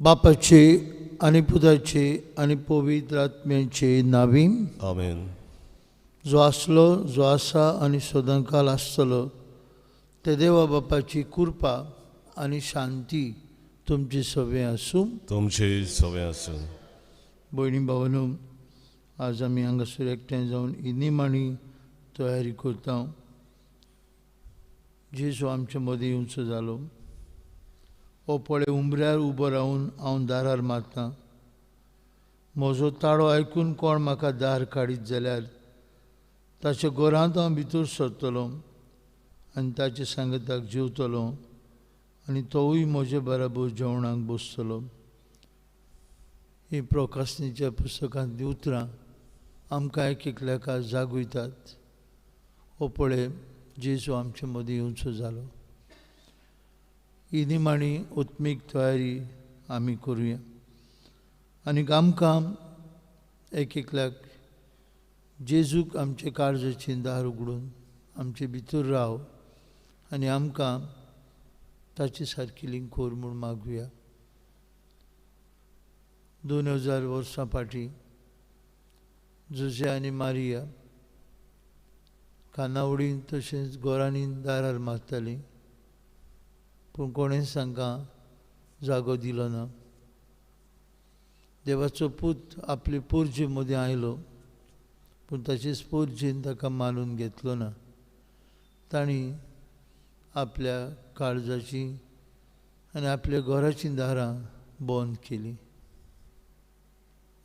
बापाचे आनी पुताचे आनी पवित्र आत्म्याचे नावी. आमेन. जो आसलो, जो आसा आनी सदांकाल आसतलो ते देवा बापाची कृपा आनी शांती तुमचे सगळे आसूं. तुमचे सगळे आसूं. भयणी भावांनो, आज आमी हांगासर एकठांय जावन ही निमाणी तयारी करता. जेजू आमचे मदीं येवचो जालो. हो पळय उंबऱ्यार उबो रावन हांव दारार मारतां. म्हजो ताळो आयकून कोण म्हाका दार काडीत जाल्यार ताच्या घरांत हांव भितर सरतलों आनी ताचे सांगताक जेवतलों आनी तोवूय म्हजे बराबर जेवणाक बसतलो. ही प्रकाशनीच्या पुस्तकांतलीं उतरां आमकां एक एकल्याका जागयतात. हो पळय जेजू आमचे मदीं येवचो जालो. ही निमाणी उत्मीक तयारी आमी करुया आनीक आमकां एक एकल्याक जेजूक आमचे काळजाची दार उगडून आमचे भितर राव आनी आमकां ताची सारकिली कोर म्हूण मागुया. 2000 वर्सां फाटीं जुजे आनी मारिया खानावळीन तशेंच घरांनी दारार मारतालीं, पूण कोणेंच तांकां जागो दिलो ना. देवाचो पूत आपले पुर्जे मदीं आयलो, पूण ताचेच पुर्जेन ताका मानून घेतलो ना. तांणी आपल्या काळजाची आनी आपल्या घराची दारां बंद केलीं.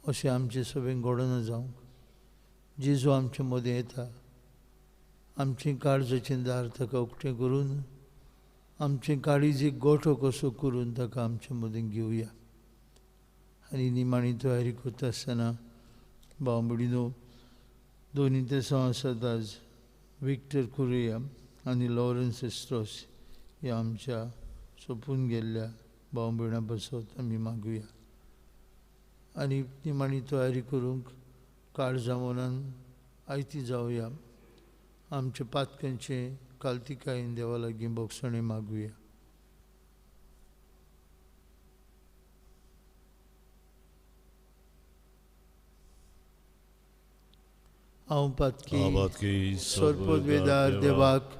अशें आमचें सगळें घडना जावंक. जेजू आमचे मदीं येता. आमचें काळजाचें दार ताका उक्तें करून आमचें काळीजेक गोठो कसो करून ताका आमचे मदीं घेवया. आनी निमाणी तयारी करता आसतना भाव भयणीनो, 2 तेसां आज विक्टर कुरिया आनी लॉरन्स एस्ट्रोस ह्या आमच्या सोंपून गेल्ल्या भाव भयणां बसत आमी मागुया. आनी निमाणी तयारी करूंक काळजा मनान आयती जावया. आमच्या पातकांचे काल्तिकायेन देवा लागीं बोगसणे मागुया. हांव पातकी सर्पोद्वेदार देवाक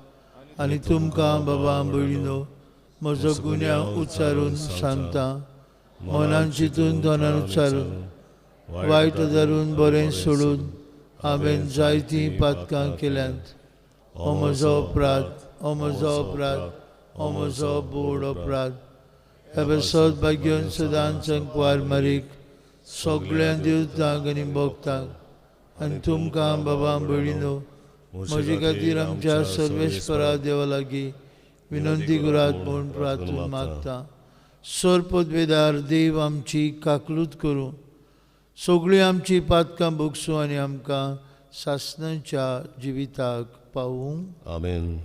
आनी तुमकां बाबा भयणीनो म्हजो गुन्यांव उच्चारून सांगता. मनान चिंतून तोंडान उच्चारून वायट धरून बरें सोडून हांवें जायतीं पातकां केल्यांत. हो म्हजो अपराध, हो म्हजो अपराध, हो म्हजो बोड अपराध. हे सौभाग्यवन सदांच संकवार मारीक सगळ्या देवतांक आनी भक्तांक आनी तुमकां बाबा भयणीनो म्हजे खातीर आमच्या सर्वेस्परा देवा लागीं विनंती करात म्हूण प्रार्थून मागता. सर्पोद्वेदार देव आमची काकलूत करूं, सगळीं आमची पातकां भोगसूं आनी आमकां सासणाच्या जिविताक पावूं. आमेन.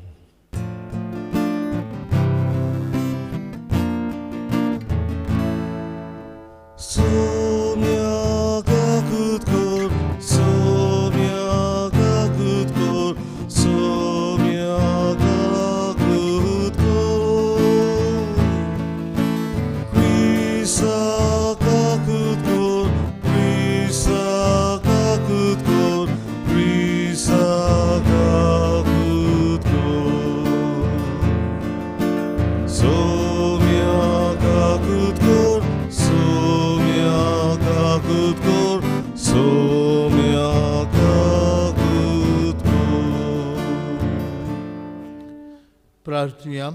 प्रार्थुया.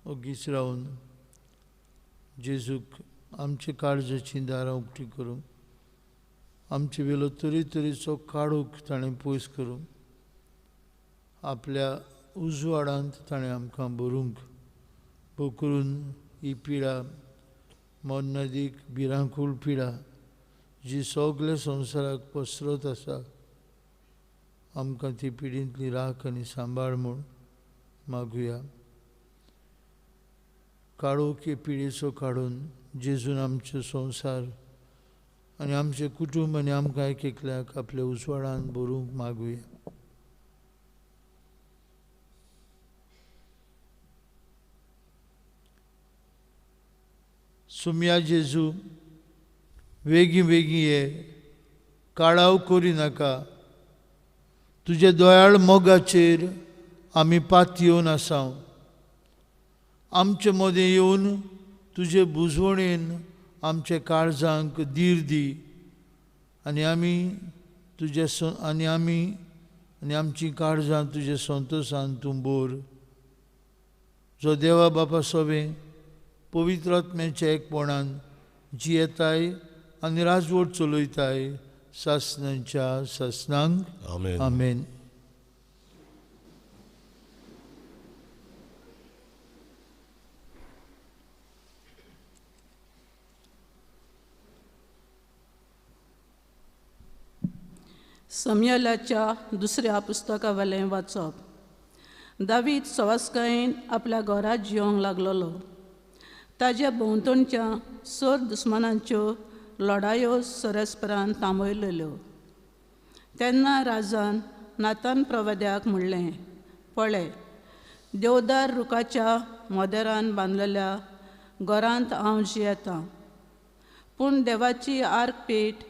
ओगीच रावन जेजूक आमचे काळजाची दारां उक्तीं करूं, आमचे वेलो तरेतरेचो काळोख ताणें पयस करूं, आपल्या उजवाडांत ताणें आमकां भरूंक करून ही पिडा मोन्नदीक भिरांकूळ पिडा जी सगल्या संवसाराक पसरत आसा, आमकां ती पिडींतली राख आनी सांबाळ म्हूण मागुया. काळोख हे पिडेचो काडून जेजून आमचो संवसार आनी आमचें कुटूंब आनी आमकां एक एकल्याक आपल्या उजवाडान भरूंक मागुया. सुमया जेजू वेगी वेगी ये काळाव करी नाका तुझे दोयाळ मोगाचेर आमी पातयेवन आसाव आमचे मदें येवन तुजे बुजवणेन आमचे काळजांक धीर दी आनी आमची काळजां तुजे संतोशान तूं भर जो देवा बापा सोबे पवित्र आत्म्याच्या एकपणान जियेताय आनी राजवट चलयताय सासणांच्या सासणांक आमेन. आमेन. समयलाच्या दुसऱ्या पुस्तकावेलें वाचप. दावीद सवास्कायेन आपल्या घरात जियोंक लागलोलो. ताज्या भोंवतणच्या सर दुस्मानांच्यो लढायो सरस्परान थांबयलेल्यो. तेन्ना राजान नातान प्रवाद्याक म्हणलें, पळय, देवदार रुखाच्या मोदेरान बांदलेल्या घरांत हांव जियेतां, पूण देवाची आर्क पेट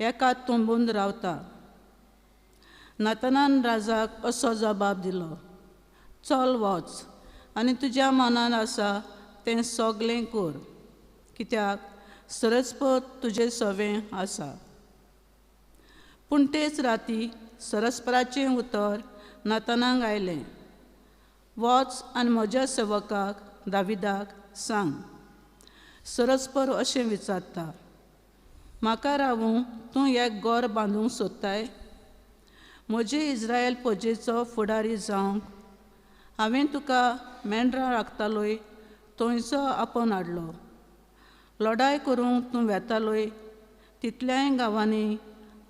एका तुंबून रावता. नातानान राजाक असो जबाब दिलो, चल वच आनी तुज्या मनान आसा तें सगलें कर, कित्याक सरस्पर तुजे सवें आसा. पूण तेच राती सरस्पराचें उतर नातानाक आयलें, वच आनी म्हज्या सेवकाक दाविदाक सांग, सरस्पर अशें विचारता, म्हाका रावूं तूं एक घर बांदूंक सोदताय? म्हजे इस्रायल पोजेचो फुडारी जावंक हांवें तुका मेंढरां राखतालोय थंयचो आपोवन हाडलो. लढाय करूंक तूं वेतालोय तितल्याय गांवांनी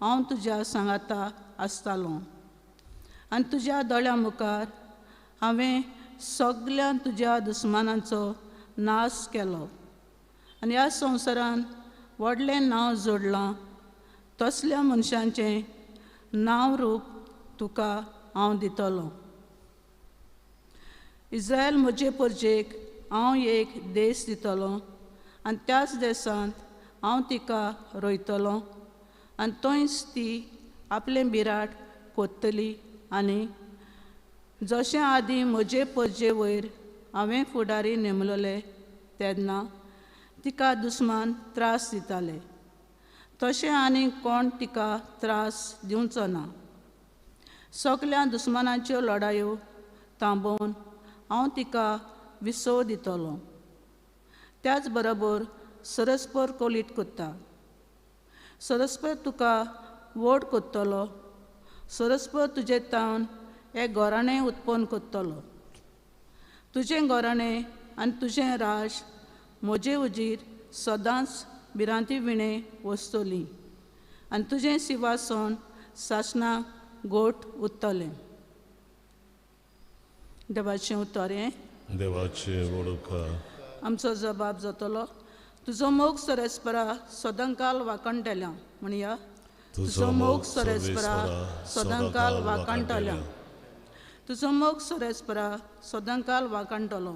हांव तुज्या सांगाता आसतालो आनी तुज्या दोळ्या मुखार हांवें सगल्या तुज्या दुस्मानांचो नाश केलो आनी ह्या संवसारान व्हडलें नांव जोडलां. तसल्या मनशांचें नांव रूप तुका हांव दितलो. इस्रायल म्हजे परजेक हांव एक देश दितलो आनी त्याच देशांत हांव तिका रोयतलो आनी थंयच ती आपलें बिराट कोत्तली. आनी जशें आदीं म्हजे परजे वयर हांवें फुडारी नेमलोले तेन्ना तिका दुस्मान त्रास दिताले, तशें आनी कोण तिका त्रास दिवचो ना. सगल्या दुस्मानाच्यो लढायो थांबोवन हांव तिका विसव दितलो. त्याच बरोबर सरस्पर कोलीत कोत्ता. सरस्पर तुका वोट कोत्तलो. सरस्पर तुजे तावन एक घोराणें उत्पन्न कोत्तलो. तुजें घोराणें आनी तुजें राज म्हजे उजीर सदांच भिरांती विणें वस्तोली आनी तुजें सिंहासन सासणाक गोठ उत्तलें. देवाचें उतरें. देवाचे वळखा. आमचो जबाब जातलो, तुजो मोग सरस्परा सदांकाल वाकणटल्या. म्हणया, तुजो मोग सरस्परा सदांकाल वाकणटल्या. तुजो मोग सरस्परा सदांकाल वाकणटलो.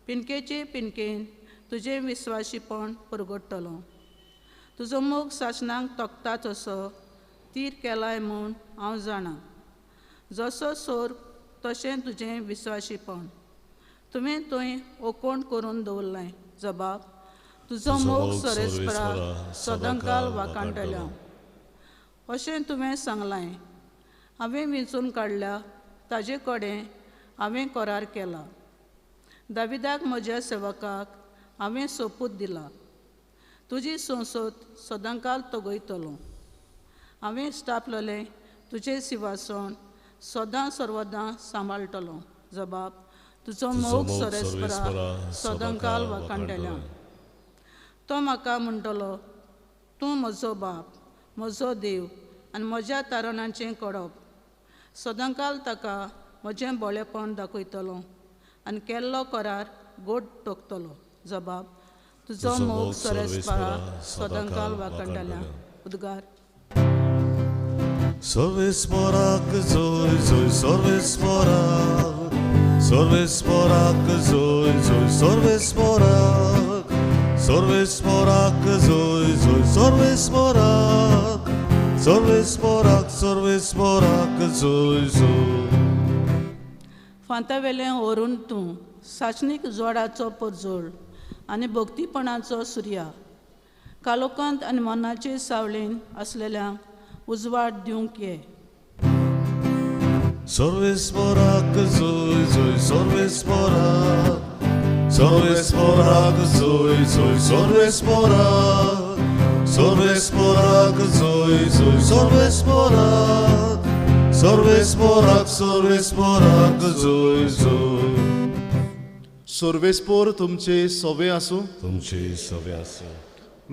पिनकेचे पिनकेन तुजें विस्वाशीपण परगडटलो. तुजो मोग सासणाक तोखता तसो तीर केलाय म्हूण हांव जाणा. जसो सोर तशें तुजें विस्वाशीपण. तुवें थंय ओकोण करून दवरलें. जबाब, तुजो मोग सरस्परा सदांकाल वाकणटल्या. अशें तुवें सांगलें, हांवें वेंचून काडल्या ताजे कडेन हांवें करार केला. दाविदाक म्हज्या सेवकाक हांवें सोपूत दिला. तुजी संसद सदांकाल तगयतलो. हांवें स्थापलेलें तुजें सिंहासन सदां सर्वदां सांबाळटलो. जबाब, तुजो मोग सरस्परा सदांकाल वाकणटल्या. तो म्हाका म्हणटलो, तूं म्हजो बाप, म्हजो देव आनी म्हज्या तारणाचें कडप. सदांकाल ताका म्हजें बोळेपण दाखयतलो आनी केल्लो करार गोड टोकतलो. जबाब, तुजो मोग सरस्परा सदांकाल वाकणटल्या. उद्गार. Sorvesporak zoy zoy sorvesporak. Sorvesporak zoy zoy sorvesporak. Sorvesporak zoi zoi sorvesporak zoi zoi फांतावेलें व्हरून तूं साचणीक जोडाचो परजोळ आनी भक्तीपणाचो सुर्या कालोकांत आनी मनाचे सावळेन असलेल्यांक उजवाड दिवंक ये Sorvesporak zoi zoi sorvesporak zoi zoi sorvesporak zoi zoi sorvesporak zoi zoi सर्वेस्पोर तुमचे सवे आसूं तुमची सवे आसूं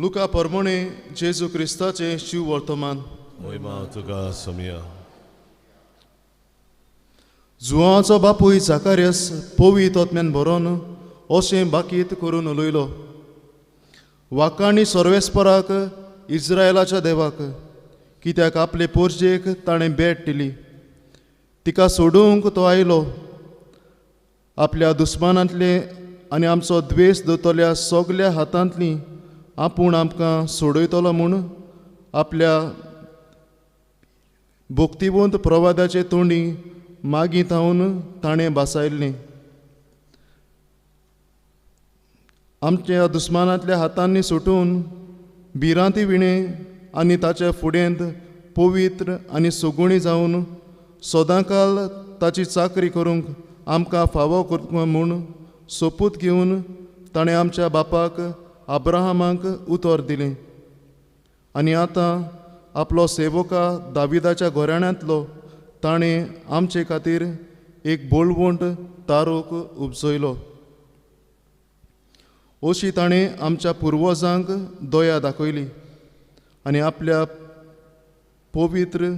लुका परमणे जेजू क्रिस्ताचे शिव वर्तमान मोहिमा तुका समिया जुवांचो बापूय जाकार्यस पोवी तोत्म्यान बरोवन अशें बाकीत करून उलयलो वाकाणी सर्वेस्पराक इस्रायलाच्या देवाक कित्याक आपले पोरजेक ताणें भेट दिली तिका सोडूंक तो आयलो आपल्या दुस्मानांतले आनी आमचो द्वेश दोतोल्या सगल्या हातांतली आपूण आमकां सोडयतलो म्हूण आपल्या भक्तिवंत प्रवादाचे तोंडी मागीं थावन ताणें भासायल्लें आमच्या दुस्मानांतल्या हातांनी सुटून भिरांती विणे आनी ताच्या फुड्यांत पवित्र आनी सुगुणी जावन सदांकाल ताची चाकरी करूंक आमकां फावो करप म्हूण सोपूत घेवन ताणें आमच्या बापाक अब्राहमाक उतर दिलें आनी आतां आपलो सेवका दाविदाच्या घोराण्यांतलो ताणें आमचे खातीर एक बोळवंत तारूक उपजयलो अशी ताणें आमच्या पुर्वजांक दया दाखयली आनी आपल्या पवित्र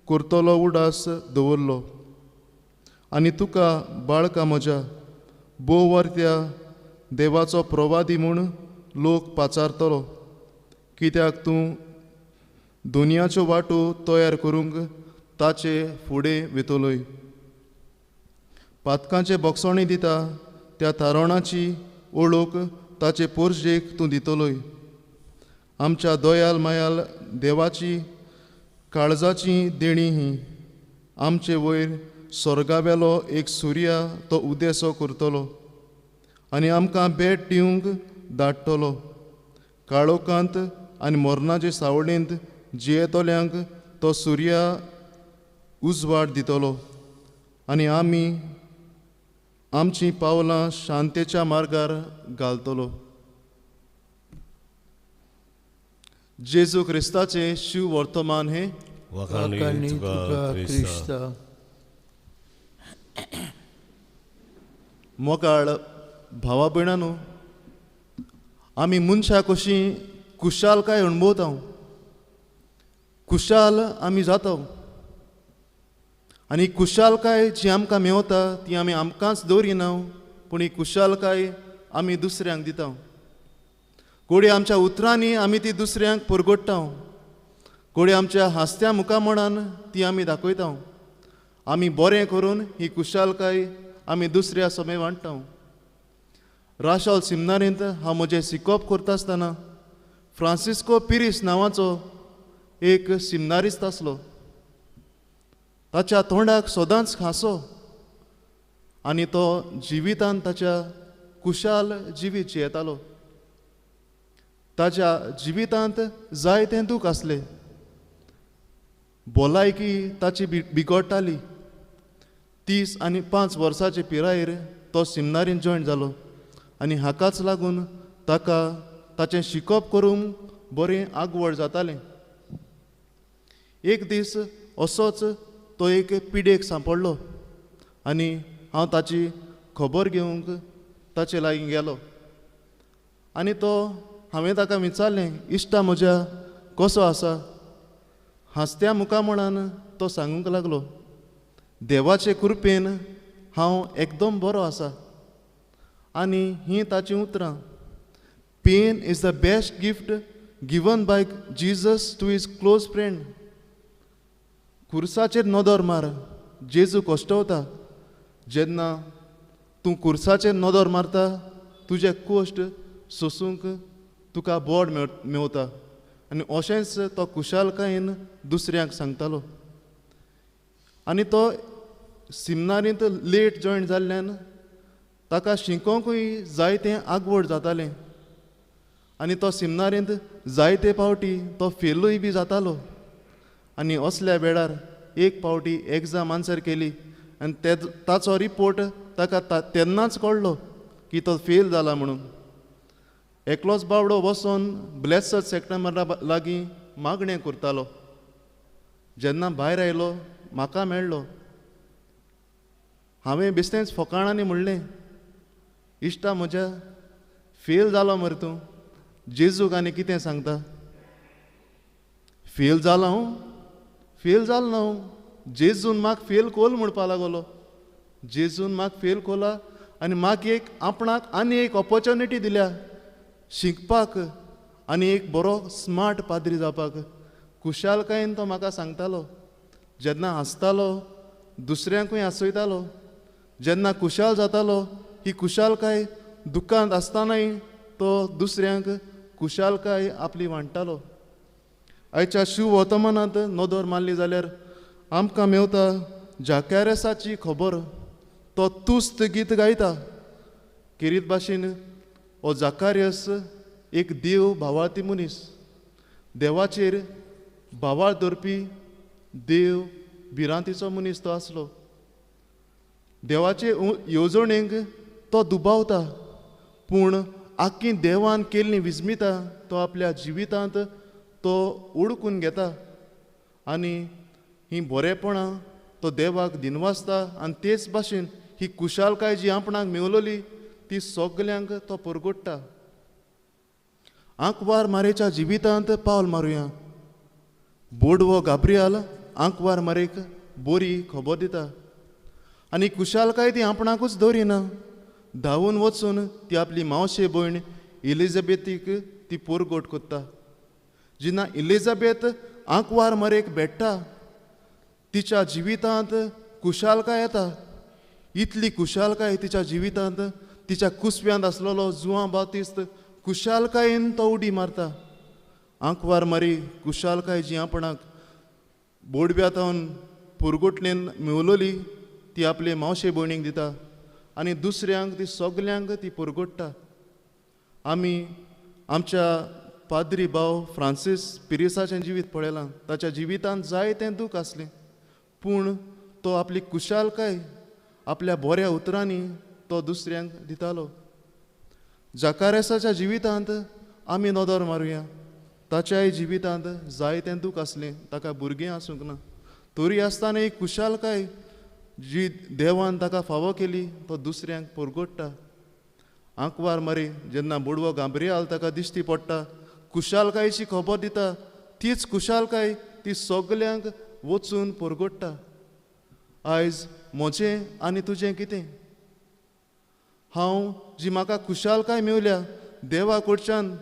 कुर्तोलो उडास दवरलो आनी तुका बाळका म्हज्या बोवर्त्या देवाचो प्रवादी म्हूण लोक पाचारतलो कित्याक तूं दुनियाच्यो वाटो तयार करूंक ताचे फुडें वेतलोय पातकांचे बोगसोणी दिता त्या तारणाची ओळख ताचे पोरजेक तूं दितलोय आमच्या दयाल मायाल देवाची काळजाची देणी ही आमचे वयर स्वर्गावेलो एक सुर्या तो उदेसो करतलो आनी आमकां भेट दिवंक धाडटलो काळोखांत आनी मरणाचे सावळेंत जियेतोल्यांक तो सुर्या उजवाड दितलो आनी आमी आमचीं पावलां शांतेच्या मार्गार घालतलो जेजू क्रिस्ताचे शिव वर्तमान हे वाखाणी तुका क्रिस्ता मोकाळ भावा भयणांनो आमी मनशां कशीं खुशालकाय अणभवता खुशाल आमी जाता आनी खुशालकाय जी आमकां मेवता ती आमी आमकांच दवरिना पूण ही खुशालकाय आमी दुसऱ्यांक दिता कोडी आमच्या उतरांनी आमी ती दुसऱ्यांक परगट्टा कोडी आमच्या हास्त्या मुखामणान ती आमी दाखयता आमी बरें करून ही खुशालकाय आमी दुसऱ्या समें वांटता राशॉल सिमनारींत हांव म्हजें शिकोप करता आसतना फ्रांसिस्को पिरीस नांवाचो एक सिमनारिस्त आसलो ताच्या तोंडाक सदांच हांसो आनी तो जिवितांत ताच्या खुशाल जिवीत जियेतालो ताच्या जिवितांत जायतें दूख आसलें भलायकी ताची बिगडटाली 30 आनी 5 वर्सांचे पिरायेर तो सिमनारीन जॉयन जालो आनी हाकाच लागून ताका ताचें शिकोप करूंक बरें आगवड जातालें एक दीस असोच तो एक पिडेक सांपडलो आनी हांव ताची खबर घेवंक ताचे लागीं गेलो आनी हांवें ताका विचारलें इश्टा म्हज्या कसो आसा हांसत्या मुखामणान तो सांगूंक लागलो देवाचे कृपेन हांव एकदम बरो आसा आनी हीं ताचीं उतरां pain is the best gift given by Jesus to his close friend कुर्साचेर नदर मार जेजू कश्टवता जेन्ना तूं कुर्साचेर नदर मारता तुजे कश्ट सोसूंक तुका बोड मेवता आनी अशेंच तो कुशालकायेन दुसऱ्यांक सांगतालो. आनी तो सिमनारींत लेट जॉयन जाल्ल्यान ताका शिकोंकूय जायतें आगवड जातालें आनी तो सिमनारींत जायते फावटी तो फेलूय बी जातालो. आनी असल्या वेळार एक फावटी एग्जाम आन्सर केली आनी ताचो रिपोर्ट ताका तेन्नाच कळ्ळो की तो फेल जाला म्हणून. एकलोच बावडो वचोन ब्लेसड सेक्टंबरा लागीं मागणें करतालो. जेन्ना भायर आयलो म्हाका मेळ्ळो. हांवें बेश्टेंच फकाणांनी म्हणलें, इश्टा म्हज्या फेल जालो मरे तूं, जेजूक आनी कितें सांगता. फेल जालो हांव, फेल जालो ना हांव, जेजून म्हाका फेल कोल म्हणपा लागलो. जेजून म्हाका फेल कोला आनी म्हाका एक आपणाक आनी एक ऑपॉर्च्युनिटी दिल्या शिकपाक आनी एक बरो स्मार्ट पाद्री जावपाक. कुशालकायेन तो म्हाका सांगतालो. जेन्ना हांसतालो दुसऱ्यांकूय हांसयतालो. जेन्ना कुशाल जातालो ही कुशालकाय दुखांत आसतानाय तो दुसऱ्यांक कुशालकाय आपली वांटतालो. आयच्या शिव वर्तमानांत नदर मारली जाल्यार आमकां मेवता जाकारेसाची खबर. तो तुस्त गीत गायता. किरीत भाशेन हो जाकार्यस एक देव भावार्थी मनीस. देवाचेर भावार धरपी देव भिरांतीचो मनीस तो आसलो. देवाचे येवजणेक तो दुबावता पूण आख्खी देवान केल्ली विस्मिता तो आपल्या जिवितांत तो ओळखून घेता आनी ही बरेपणां तो देवाक दिनवासता. आनी तेच भाशेन ही कुशालकाय जी आपणाक मेवलोली ती सगल्यांक तो परगोडटा. आंकवार मारेच्या जिवितांत पावल मारुया. बोडवो गाब्रियाल आंकवार मारेक बरी खबर दिता आनी कुशालकाय ती आपणाकूच दवरिना. धांवून वचून ती आपली मावशे भयण इलिझाबेथीक ती पोरगोट कोत्ता. जेन्ना इलिझाबेथ आंकवार मारेक भेट्टा तिच्या जिवितांत कुशालकाय येता. इतली कुशालकाय तिच्या जिवितांत तिच्या कुसव्यांत आसलेलो जुआं बातिस्त कुशालकायेन तो उडी मारता. आंकवार मारी कुशालकाय जी आपणाक बोडव्यातावन पुरगोटलेन मेवलोली ती आपले मावशे भयणीक दिता आनी दुसऱ्यांक ती सगल्यांक ती पुरगोडटा. आमी आमच्या पाद्री भाव फ्रांसीस पिरिसाचें जिवीत पळयलां. ताच्या जिवितांत जायतें दूख आसलें पूण तो आपली कुशालकाय आपल्या बऱ्या उतरांनी तो दुसऱ्यांक दितालो. जाकारेसाच्या जिवितांत आमी नदर मारुया. ताच्याय जिवितांत जायतें दूख आसलें. ताका भुरगीं आसूंक ना तरी आसतना एक कुशालकाय जी देवान ताका फावो केली तो दुसऱ्यांक परगोडटा. आंकवार मारी जेन्ना बुडवो गांब्रियाल ताका दिश्टी पडटा कुशालकायेची खबर दिता. तीच कुशालकाय ती सगल्यांक वचून परगोडटा. आयज म्हजें आनी तुजें कितें? हांव जी म्हाका कुशालकाय मेवल्या देवा कडच्यान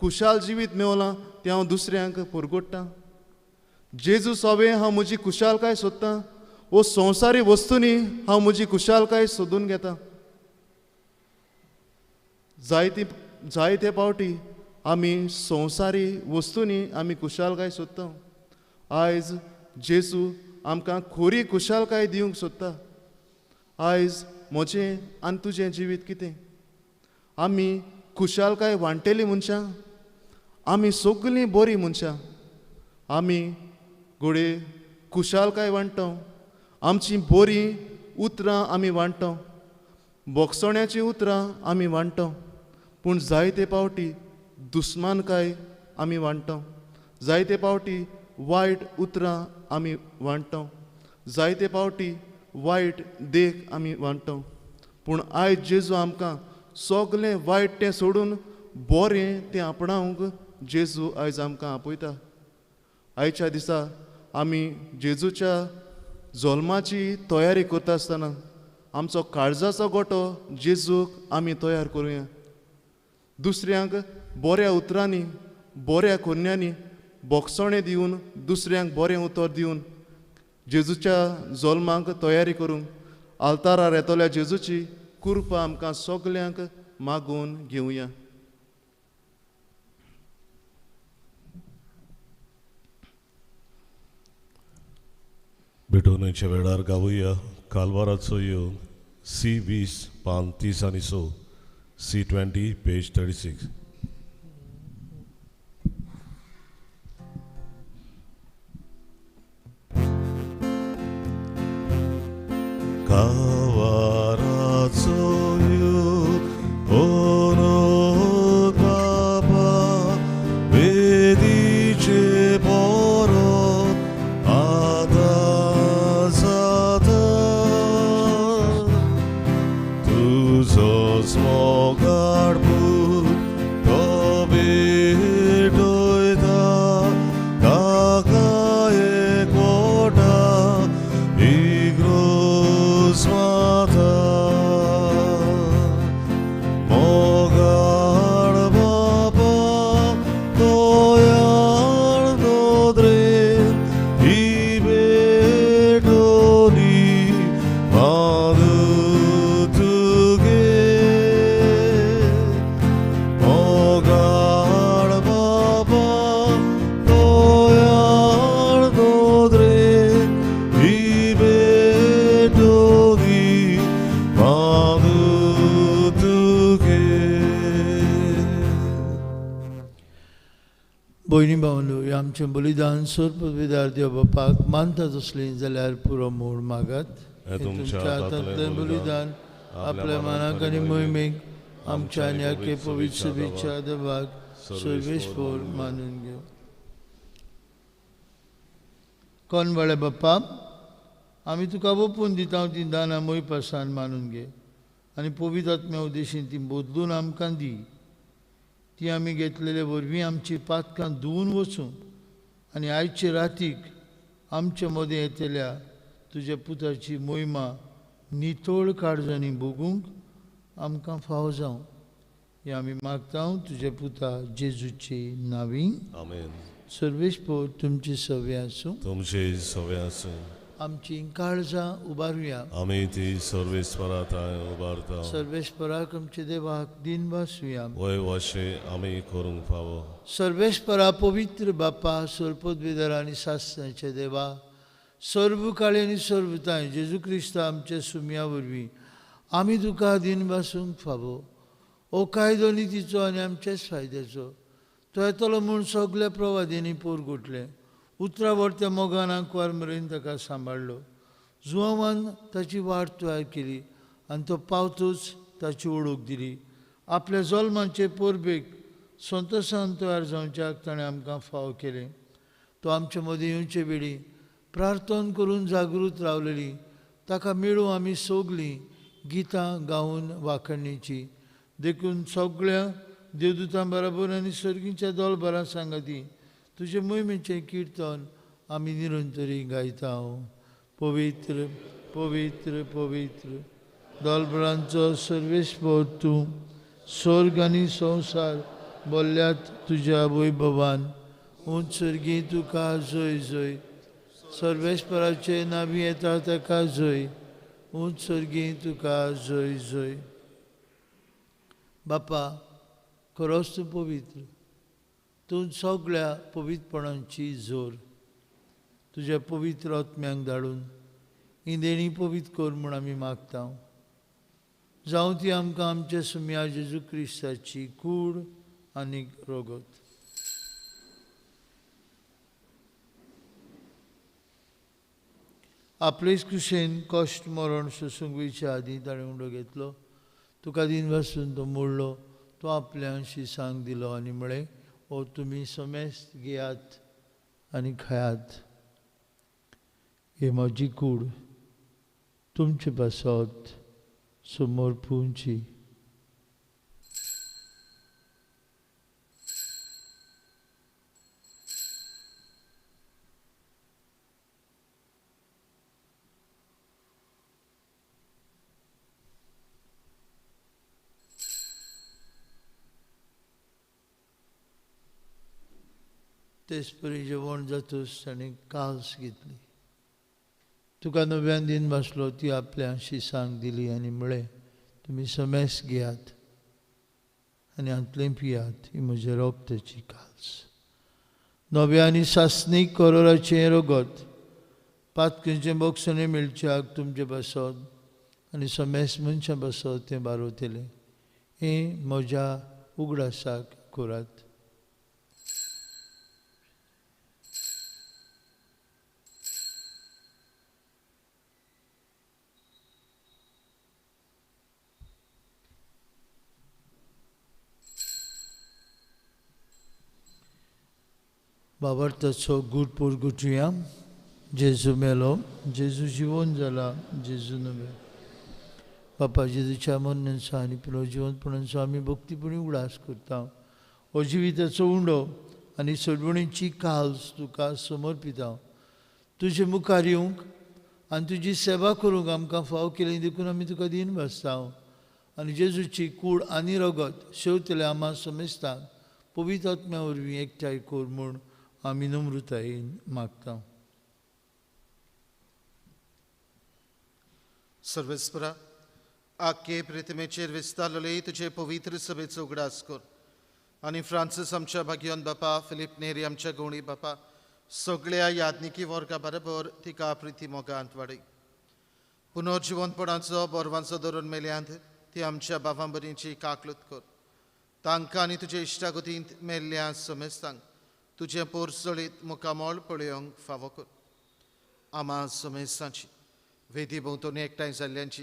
कुशाल जिवीत मेवलां तें हांव दुसऱ्यांक परगोडटां. जेजू सोबे हांव म्हजी कुशालकाय सोदतां. वो संवसारी वस्तूंनी हांव म्हजी कुशालकाय सोदून घेतां. जायते फावटी आमी संवसारी वस्तूंनी आमी कुशालकाय सोदता. आयज जेजू आमकां खरी कुशालकाय दिवंक सोदता. आयज म्हजें आनी तुजें जिवीत कितें? आमी कुशालकाय वांटेली मनशां. आमी सगळीं बरीं मनशां. आमी घोडे कुशालकाय वांटता. आमचीं बरीं उतरां आमी वांटता. बोगसण्याचीं उतरां आमी वांटता पूण जायते फावटी दुस्मानकाय आमी वांटता. जायते फावटी वायट उतरां आमी वांटता. जायते फावटी वायट देख आमी वांटता. पूण आयज जेजू आमकां सगलें वायट तें सोडून बरें तें आपणावंक जेजू आयज आमकां आपयता. आयच्या दिसा आमी जेजूच्या जल्माची तयारी करता आसतना आमचो काळजाचो गोठो जेजूक आमी तयार करुया. दुसऱ्यांक बऱ्या उतरांनी बऱ्या कोन्यांनी बोगसणें दिवन दुसऱ्यांक बरें उतर दिवन जेजूच्या जल्माक तयारी करूंक आल्तारार येतल्या जेजूची कृपा आमकां सगल्यांक मागून घेवया. पेटोवणेच्या वेळार गावुया कालवाराचो योग C20 पान 30 आनी 6 C20 पेज 36. कावाराचो योग ओनो बाबा वेदीचे बरो आदार जाता तुजो मोगाड पूत तो भेटोयता ताका एकवटा इग्रोस माता मोगाड बाबा तोयार नोद्रे ही भेटोनी मानु तुगे मोगाड बाबा तोयार नोद्रे ही भेटोनी मानु तुगे. भयणी भावंडो, हे आमचें बलिदान सोरपविदार देव बापाक मानतात असलीं जाल्यार पुरो मोड मागात. हे तुमच्या हातांतलें बलिदान आपल्या मानाक आनी मोहिमेक आमच्या आनी आख्खे पवित्र सभेच्या देवाक सर्वेस्पोर मानून घेव. कोण वळे बाप्पा, आमी तुका ओपून दिता तीं दानां मोयपासान मानून घे आनी पवित्र आत्म्या उद्देशीन ती बदलून आमकां दी. ती आमी घेतलेले वरवीं आमची पातकां धुवन वचूं आनी आयचे रातीक आमचे मदें येतल्या तुज्या पुताची मोहिमा नितोळ काळजांनी भोगूंक आमकां फाव जावं. हें आमी मागता तुज्या पुता जेजूचे नांवी. आमेन. सर्वेस्पोर तुमची सवय आसूं. तुमचे सवय आसूं. आमची काळजां उबारुया. आमी ती सर्वेस्परात उबारता. सर्वेस्पराक आमचे देवाक दिन वासुया. वय वाशे आमी करूंक फावो. सर्वेस्परा पवित्र बापा, सर्पद्वेदार आनी शास्त्रांचे देवा, सर्व काळी आनी सर्वताय जेजू क्रिस्ता आमच्या सुमया वरवीं आमी तुका दिन वासूंक फावो. ओ कायदो नितीचो आनी आमच्याच फायद्याचो तो येतलो म्हूण सगल्या प्रवादींनी पोर घोटले. उतरावरत्या मोगान आंकवार मेरेन ताका सांबाळलो. जुवांवान ताची वाट तयार केली आनी तो पावतूच ताची ओळख दिली. आपल्या जल्माचे परबेक संतोशान तयार जावच्याक ताणें आमकां फाव केलें. तो आमचे मदीं येवचे वेळी प्रार्थना करून जागृत रावलेली ताका मेळूं आमी सगलीं गितां गावन वाखणणेची. देखून सगळ्या देवदूतां बरोबर आनी सर्गीच्या दोलबारां सांगाती तुजे मोहिमेचें किर्तन आमी निरंतरी गायता. पवित्र पवित्र पवित्र दोलबरांचो सर्वेस्पोर तूं स्वर्ग आनी संवसार बोल्ल्यात तुज्या वैभवान. उंच सर्गी तुका जय जय. सर्वेस्पराचे नांवी येता ताका जय. उंच सर्गी तुका जय जय. बापा, खरोच तूं पवित्र. तूं सगळ्या पवित्रपणांची जोर तुज्या पवित्र आत्म्यांक धाडून ही देणी पवित्र कर म्हूण आमी मागता. जावं ती आमकां आमच्या सुमया जेजू क्रिस्ताची कूड आनी रोगत. आपलेच कुशेन कश्ट मरण सोसूंक वयच्या आदीं ताणें उंडो घेतलो. तुका दिन वासून तो मोडलो. तो आपल्या शिसांक दिलो आनी म्हळें, ओ तुमी समेस्त घेयात आनी खायात. हे म्हजी कूड तुमचे पासत समोर पुंची. तेच परी जेवण जातूच ताणें काल्स घेतली. तुका नव्यान दिन बसलो ती आपल्या शिसांक दिली आनी म्हळें, तुमी समेस घेयात आनी हातूंतलें पियात. ही म्हज्या रोगताची काल्स. नव्या आनी सासणीक करोराचें रगत पातकेंचे बोगसणे मेळच्याक तुमचे बसत आनी समेस मनशां बसत तें बारोतलें हें म्हज्या उगडासाक करात. बाबार्थाचो गूड पुरगुटुया. जेजू मेलो, जेजू जिवोन जाला, जेजू नवे. बापा जेजूच्या मरणाचो आनी पुरो जिवंतपणाचो आमी भक्तीपणी उगडास करता. हो जिविताचो उंडो आनी सोडवणेची काल्स तुका समर्पिता. तुजे मुखार येवंक आनी तुजी सेवा करूंक आमकां फाव केलें देखून आमी तुका दिन बसता. आनी जेजूची कूड आनी रगत शेवतले आम्हा समेस्तांक पवित्र आत्म्या वरवीं एकठांय कर म्हूण आमी नम्रतायेन मागता. सर्वेस्परा आख्खे प्रितमेचेर विस्तारलेले तुझे पवित्र सभेचो उगडास कर आनी फ्रांसीस आमच्या भाग्यवान बापा, फिलीप नेरी आमच्या गवळी बापा, सगळ्या याज्ञिकी वर्गा बरोबर तिका प्रिती मोगांत वाडय. पुनर्जिवंतपणाचो बोरवांचो धरून मेल्यांत ती आमच्या बाबां बरींची काकलूत कर. तांकां आनी तुजे इश्टागतींत मेल्ल्या समेस्तांक तुजें पोरसळीत मुखामोळ पळयोवंक फावो कर. आम्हा समेस्तांची वेदी भोंवतणी एकठांय जाल्ल्यांची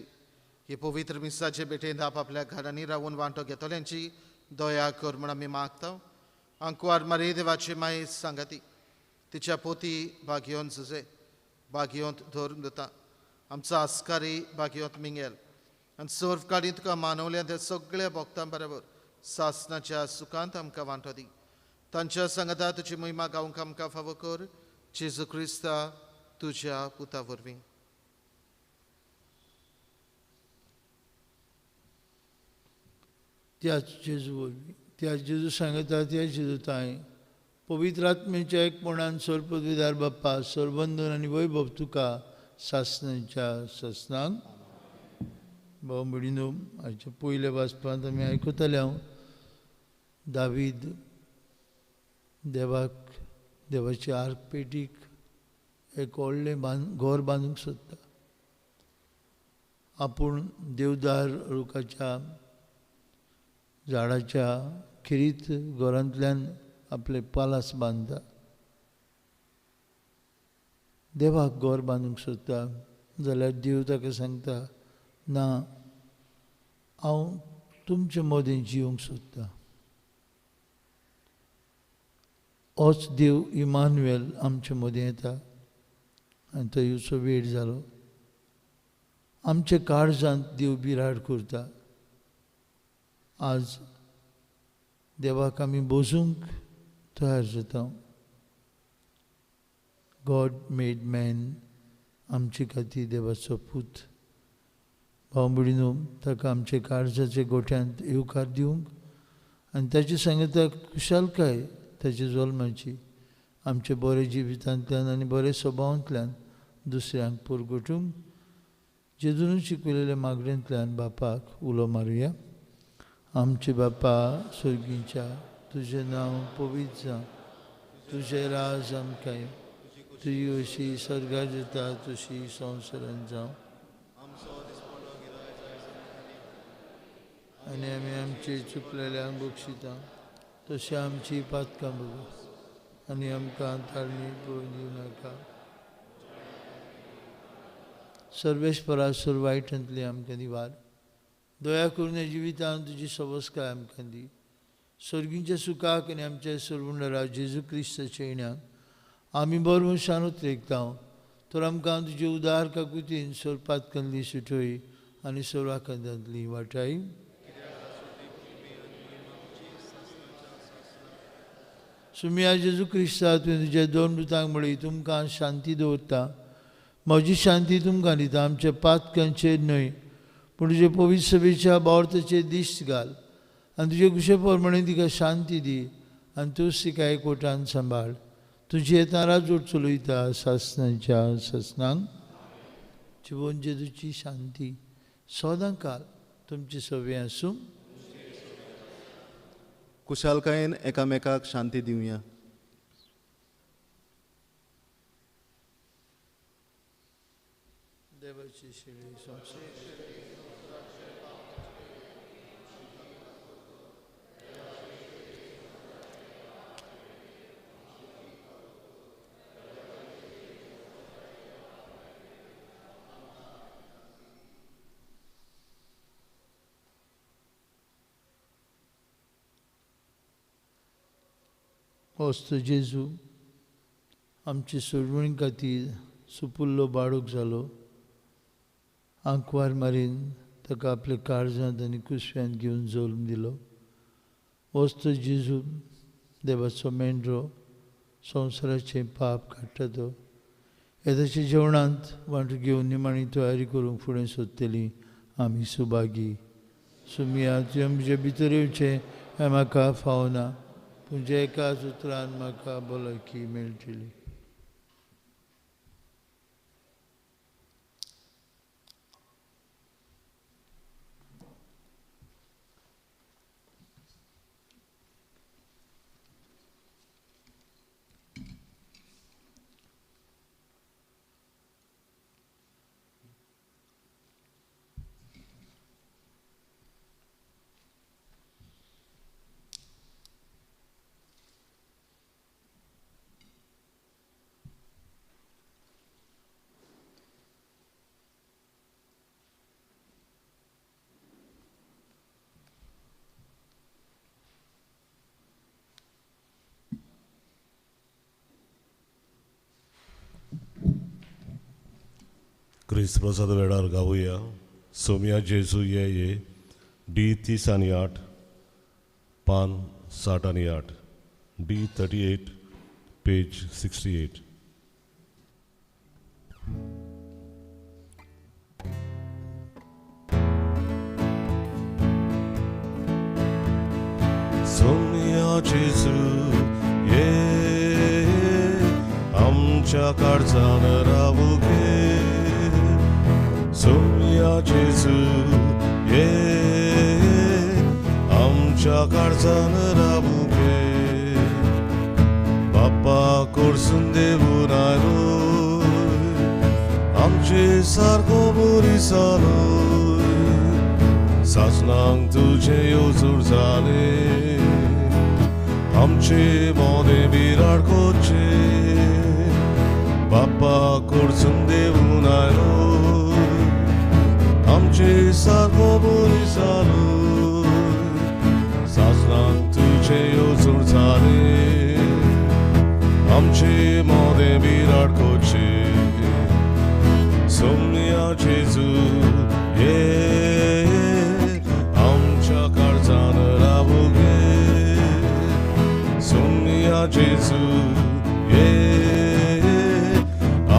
ही पवित्र मिसाचे भेटेंत आपल्या घरांनी रावून वांटो घेतल्यांची दया कर म्हूण आमी मागता. अंकवार मारे देवाचे माये सांगाती तिच्या पोती भाग्योन झुजे भाग्योंत धरून दोता आमचो आस्कारी भाग्योंत मिंगेल आनी सर्वकाळी तुका मानवल्या त्या सगळ्या भक्तां बरोबर सासणाच्या सुखांत आमकां वांटो दी. तांच्या सांगाता तुजी महिमा गावंक आमकां फावो कर. जेजू क्रिस्ता तुज्या पुता वरवीं. त्याच जेजू वरवीं त्याच जेजू सांगता त्या जेजू ताय पवित्र आत्मेच्या एकपणान सर्वपदवीदार बाप्पा सर्वबंधन आनी वैभव तुका सासणाच्या ससनांक. भाव भयणीनो, हाचे पयले वाचपांत आमी आयकताले हांव दावीद देवाची आर्क पेटीक एक व्हडलें घर बांदूंक सोदता. आपूण देवदार रुखाच्या झाडाच्या खिरीत घरांतल्यान आपले पालास बांदता. देवाक घर बांदूंक सोदता जाल्यार देव ताका सांगता, ना, हांव तुमचे मदें जिवंक सोदता. होच देव इमानुएल आमचे मदें येता आनी तो येवचो वेळ जालो. आमचे काळजांत देव बिराड करता. आज देवाक आमी बसूंक तयार जाता. गॉड मेड मॅन आमचे खातीर देवाचो पूत. भाव भयणीनो, ताका आमचे काळजाचे गोठ्यांत येवकार दिवंक आनी ताची सांगता कुशालकाय ताचे जल्माची आमचे बरे जिवितांतल्यान आनी बरे स्वभावांतल्यान दुसऱ्यांक पुरगटूंक जेजून शिकयलेल्या मागण्यांतल्यान बापाक उलो मारुया. आमचे बापा स्वर्गीच्या, तुजें नांव पवित्र जावं, तुजें राज आमकां येवं, तुजी अशी स्वर्गांत जाता तशी संवसारांत जावं. आनी आमी आमचे चुकलेल्यांक बक्षिता तशी आमची पातकां बघ आनी आमकां ताळणी पळोवन दिवं नाका. सर्वेस्परा सर्व वायटांतली आमकां निवार. दया करून ह्या जिवितांत तुजी सवस्काय आमकां दी. सर्गींच्या सुखाक आनी आमच्या सर्वुंडरा जेजू क्रिस्ताच्या येण्याक आमी बरो शानूत रेखता. तर आमकां तुजे उदार काकुतीन सर्पातकांतली सुटय आनी सर्वांकांतांतली वाटाय. सुमिया जेजू क्रिस्ता तुवें तुज्या दोन दुतांक म्हळी तुमकां शांती दवरता. म्हजी शांती तुमकां दिता. आमच्या पातकांचेर न्हय पूण तुजे पवित्र सभेच्या बावर्थाचेर दिश्ट घाल आनी तुजे कुशे प्रमाणे तिका शांती दी आनी तूंच तिका एकवटान सांबाळ. तुजी येता राजवट चलयता सासणाच्या ससनांक. जिवन जेजूची शांती सदां काल तुमचे सवे आसूं. कुशालकायेन एकामेकाक शांती दिवया. देवाची शेळी संसार वस्त जेजू आमची सोडवणी खातीर सुपुल्लो बाळूक जालो आंकवार मारीन ताका आपल्या काळजांत आनी कुसव्यांत घेवन जल्म दिलो वस्त जेजू देवाचो मेंढरो संवसाराचें पाप काडटा तो येदाच्या जेवणांत वांटो घेवन निमाणी तयारी करूंक फुडें सोदतलीं आमी सुभागी सुमिया तुवें म्हजे भितर येवचें हें म्हाका फावना पूण जे एकाच उतरान म्हाका भलायकी मेळटली क्रिस्त प्रसाद वेळार गावुया सोमिया जेजू ये D30 पान 60 D38 पेज 68 सोमिया जेजू ये आमच्या काळजान रावू घे सोमिया जेजू ये आमच्या काळजान रावू घे बाप्पा करसून देवून आयलो आमचे सारको बरी चालू सासणांक तुझे येवजूर जाले आमचे मोने बिराड कोचे बाप्पा करसून देवून आयलो आमचे सारको बरी चालू सासणांक तुझे येवजूर जाले आमचे मोने बिराड कोचे सोमिया जेजू ये आमच्या काळजान रावू घे सोमिया जेजू ये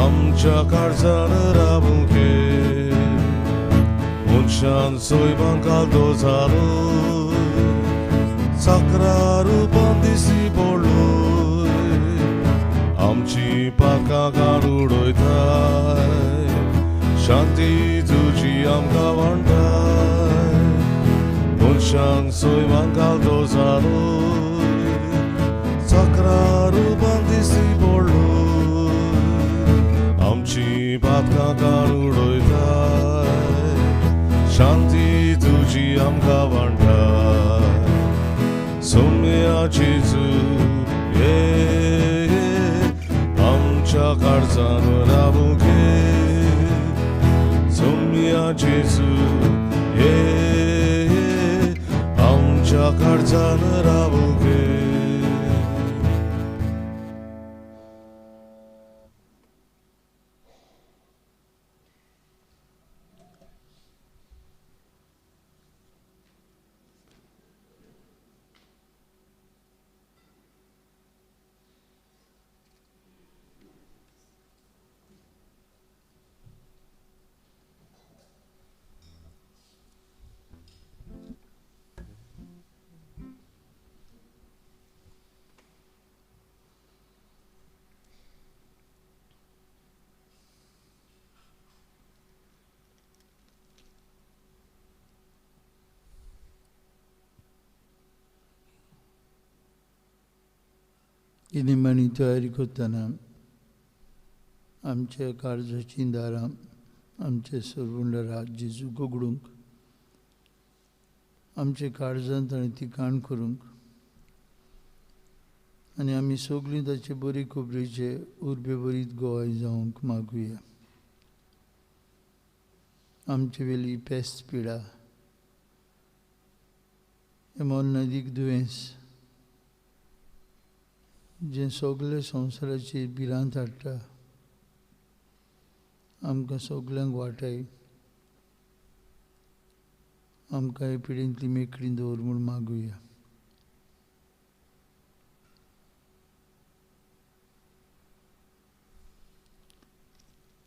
आमच्या काळजान रावू घे मनशान सोयबान कालो जालो साकरा रुपान दिसी पडलो आमची पाकां काड उडयताय शांती तुजी आमकां वांटाय मनशांक सोयबान कालो जालो साकरा रुपान दिसी पडलो आमची पाकां काड उडयताय शांती तुजी आमकां वांटाय सोमिया जेजू ये आमच्या काळजान रावू घे सोमिया जेजू ये आमच्या काळजान रावू घे ही निमाणी तयारी करतना आमच्या काळजाची दारां आमचे सरवंड राज जेजू गोगडूंक आमचे काळजांत आनी तिकाण करूंक आनी आमी सगळीं ताचे बरी खोबरेचे उर्बे बरीत गोवाय जावंक मागुया. आमचे वेली पेस्त पिडा हेमोन नदीक दुयेंस जे सगळे संवसाराची भिरांत हाडटा आमकां सगळ्यांक वाटाय आमकां हे पिडेंतली मेकळी दवर म्हूण मागुया.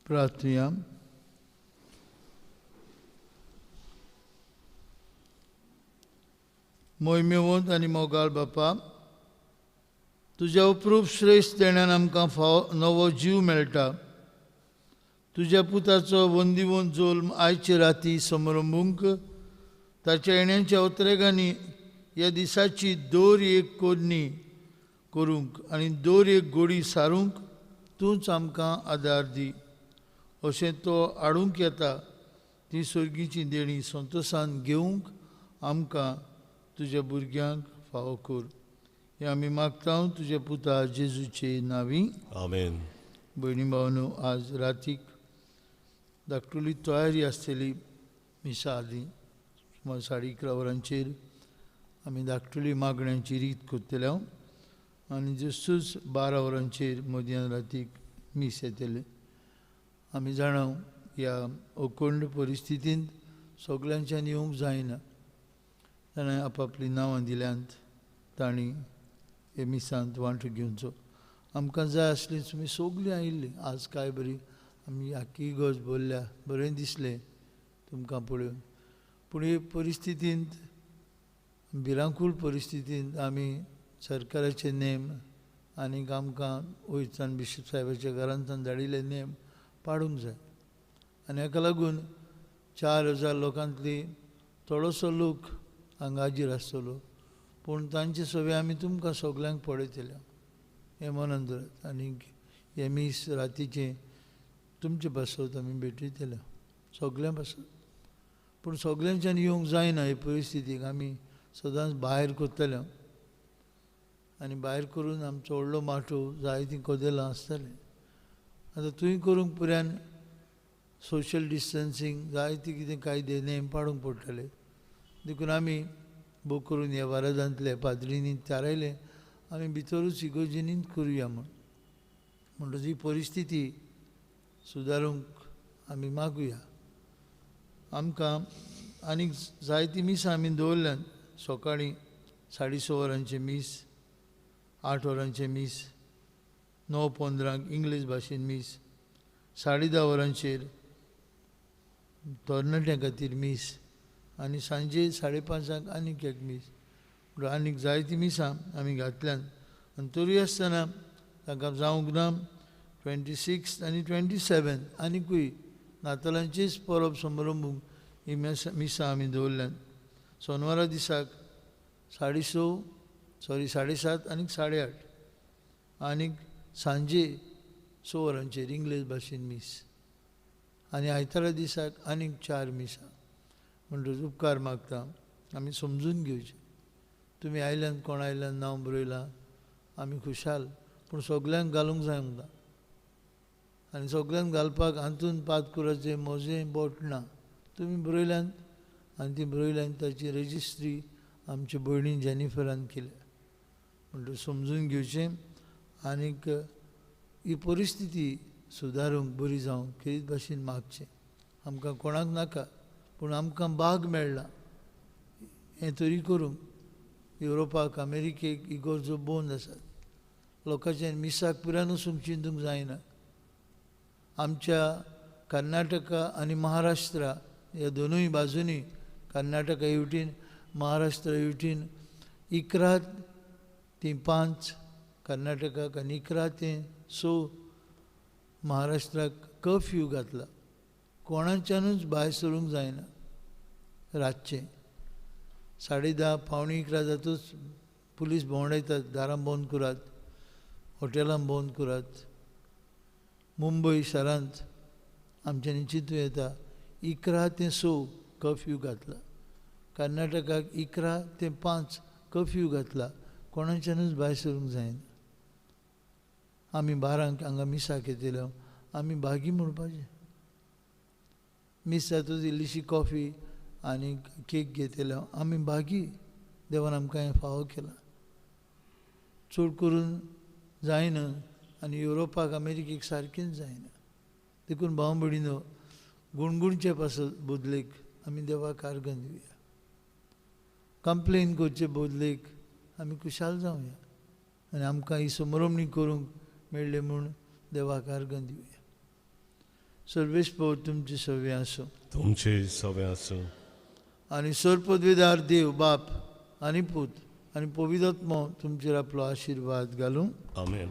प्रार्थया. मोहिमेवंत आनी मोगाळ बापा, तुज्या अप्रूप श्रेश्ठ देण्यान आमकां नवो जीव मेळटा. तुज्या पुताचो वंदिवंत जोल्म आयचे राती समारंभूंक ताच्या येण्याच्या अवतरेगांनी ह्या दिसाची दर एक कोडणी करूंक आनी दर एक गोडी सारूंक तूंच आमकां आदार दी. अशें तो हाडूंक येता ती सर्गीची देणी संतोशान घेवंक आमकां तुज्या भुरग्यांक फावो कर. हे आमी मागता तुज्या पुता जेजूचे नांवी. आमेन. भयणी भावनो, आज रातीक धाकटुली तयारी आसतली मिसा आदी सुमार 11:30 वरांचेर आमी धाकटुली मागण्यांची रीत करतले आनी जसूच 12 वरांचेर मध्यान रातीक मीस येतले. आमी जाणा ह्या अखंड परिस्थितींत सगळ्यांच्यान येवंक जायना. ताणें आपापली नांवां दिल्यांत तांणी हे मिसांत वांटो घेवचो. आमकां जाय आसली तुमी सगळीं आयिल्ली आज काय बरी आमी आख्खी इगोज बोल्ल्या बरें दिसलें तुमकां पळोवन. पूण हे परिस्थितींत भिरांकूळ परिस्थितींत आमी सरकाराचे नेम आनीक आमकां वयरच्यान बिशप साहेबाच्या घरांतल्यान धाडिल्ले नेम पाळूंक जाय. आनी हाका लागून 4,000 लोकांतली थोडोसो लोक हांगा हाजीर आसतलो पूण तांचे सगळे आमी तुमकां सगळ्यांक पळयतले हे मनांत दवरात. आनीक हे मीस रातीचें तुमचे पासत आमी भेटयतले सगळ्यां पासत. पूण सगळ्यांच्यान येवंक जायना हे परिस्थितीक आमी सदांच भायर करतले आनी भायर करून आमचो व्हडलो माटो जाय तीं कदेलां आसतलें. आतां तुवें करूंक पुऱ्यान सोशल डिस्टन्सींग जाय ती कितें कायदे नेम पाळूंक पडटले. देखून आमी भोव करून ह्या वारादांतले पाद्रींनी थारायलें आमी भितरूच इगोर्जीनींत करुया म्हूण. म्हणटच ही परिस्थिती सुदारूंक आमी मागुया. आमकां आनीक जायतीं मिसां आमी दवरल्यात. सकाळीं 6:30 वरांचें मीस, 8 वरांचें मीस, 9:15 इंग्लीश भाशेन मीस, 10:30 वरांचेर तरणाट्यां खातीर मीस आनी सांजे 5:30 आनीक एक मीस. आनीक जायतीं मिसां आमी घातल्यात आनी तरी आसतना ताका जावंक ना 26 आनी 27 आनीकूय नातालांचेच परब समारंभूंक ही मिसां आमी दवरल्यात. सोनवारा दिसाक 7:30 आनीक 8:30 आनीक सांजे 6 वरांचेर इंग्लीश भाशेन मीस आनी आयतारा दिसाक आनीक 4 मिसां. म्हणटच उपकार मागता आमी समजून घेवचें. तुमी आयल्यान कोण आयल्यान नांव बरयलां आमी खुशाल पूण सगळ्यांक घालूंक जाय म्हणटा आनी सगळ्यांक घालपाक हातून पातकुराचें मोजें बोट ना. तुमी बरयल्यान आनी ती बरयल्यान ताची रजिस्ट्री आमचे भयणी जेनिफरान केल्या. म्हणटच समजून घेवचें आनीक ही परिस्थिती सुदारूंक बरी जावंक खेरीत भाशेन मागचें. आमकां कोणाक नाका पूण आमकां भाग मेळ्ळा हें तरी करूंक. युरोपाक अमेरिकेक इगोर्जो बंद आसात. लोकांच्या मिसाक पुरान वचूंक चिंतूंक जायना. आमच्या कर्नाटका आनी महाराष्ट्रा ह्या दोनूय बाजूनी कर्नाटका हेवटेन महाराष्ट्रा हेवटेन 11 ते 5 कर्नाटकाक आनी 11 ते 6 महाराष्ट्राक कर्फ्यू घातला. कोणाच्यानूच भायर सरूंक जायना. रातचें 10:30 पावणे 11 जातूच पुलीस भोंवडायतात दारां बंद करात, हॉटेलां बंद करात. मुंबय शारांत आमच्यानी चिंतूं येता 11 ते 6 कर्फ्यू घातला. कर्नाटकाक 11 ते 5 कर्फ्यू घातला. कोणाच्यानूच भायर सरूंक जायना. आमी 12 हांगा मिसाक येतले, आमी भागी म्हणपाचें. मिस जातूच इल्लीशी कॉफी आनी केक घेतले, आमी भागी. देवान आमकां हें फावो केला. चड करून जायना आनी युरोपाक अमेरिकेक सारकेंच जायना. देखून भाव भयणीनो, गुणगुणचे पासत बदलेक आमी देवाक आर्गां दिवया. कंप्लेन करचे बदलेक आमी खुशाल जावया आनी आमकां ही समरमणी करूंक मेळ्ळें म्हूण देवाक आर्गां दिवया. सर्वेस्पर तुमचे सवे आसूं. तुमचे सवे आसूं. आनी सरपदवीदार देव बाप आनी पूत आनी पवित्रात्मो तुमचेर आपलो आशिर्वाद घालूं. आमेन.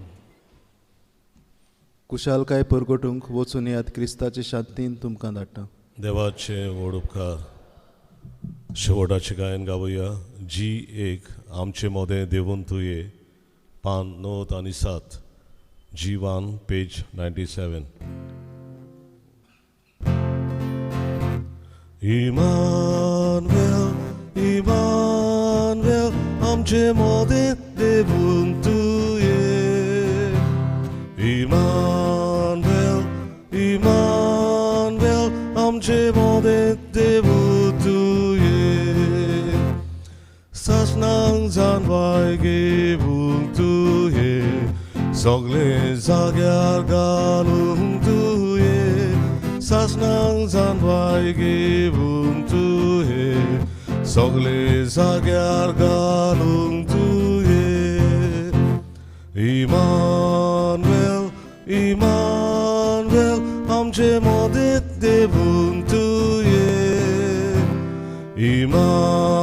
कुशालकाय परगटूंक वचून येयात. क्रिस्ताचे शांतीन तुमकां धाडटा. देवाचे व्हड उपकार. शेवटाचे गायन गावया. G1 आमचे मोदें देवून तुये, पान 9 आनी 7. G1 page 97. Immanuel, Immanuel, आमचे मोदें देवून तुये. Immanuel, Immanuel, आमचे मोदें देवून तुये. सासणांक जानवाय घेवूंक तुये, सगळे जाग्यार घालूंक तुये. सासणांक जानवाय घेवूंक तुये, सगळे जाग्यार घालूंक तुये. Immanuel, Immanuel, आमचे मोदें देवून तुये. Immanuel,